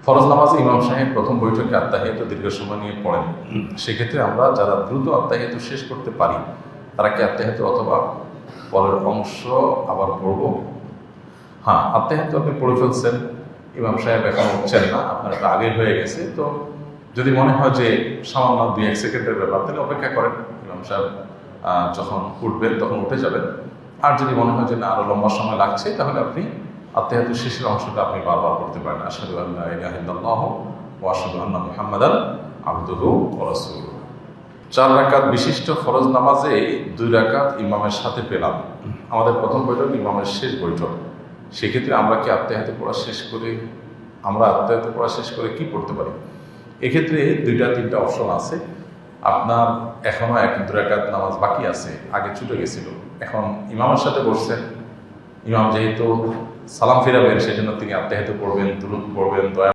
ফরজ নামাজে ইমাম সাহেব প্রথম বৈঠকে আত্তাহিয়াত দীর্ঘ সময় নিয়ে পড়েন, সেক্ষেত্রে আমরা যারা দ্রুত আত্তাহিয়াত শেষ করতে পারি তারা কি আত্তাহিয়াত অথবা পরের অংশ আবার পড়ব? হ্যাঁ, আত্তাহিয়াত আপনি পড়ে ফেলছেন, ইমাম সাহেব এখন উঠছেন না, আপনার একটা আগে হয়ে গেছে, তো যদি মনে হয় যে সামান্য 2-1 সেকেন্ডের ব্যাপার তাহলে অপেক্ষা করেন, ইমাম সাহেব যখন উঠবেন তখন উঠে যাবেন। আর যদি মনে হয় যে না আরো লম্বা সময় লাগছে তাহলে আপনি আত্তাহিয়াতুর শেষের অংশটা আপনি বারবার করতে পারেন, আশহাদু আল্লা ইলাহা ইল্লাল্লাহু ওয়া আশহাদু আন্না মুহাম্মাদান আবদুহু ওয়া রাসূলুহু। 4 রাকাত বিশিষ্ট ফরজ নামাজে 2 রাকাত ইমামের সাথে পেলাম, আমাদের প্রথম বৈঠক ইমামের শেষ বৈঠক, সেক্ষেত্রে আমরা কি আত্তাহিয়াত পড়া শেষ করে কি পড়তে পারি? এক্ষেত্রে 2-3টা অপশন আছে। আপনার এখনো 1-2 রাকাত নামাজ বাকি আছে, আগে ছুটে গেছিল, এখন ইমামের সাথে বসছেন, ইমাম যেহেতু সালাম ফিরাবেন সেজন্য তিনি আত্তাহিয়াত পড়বেন, দুরূদ পড়বেন, দোয়া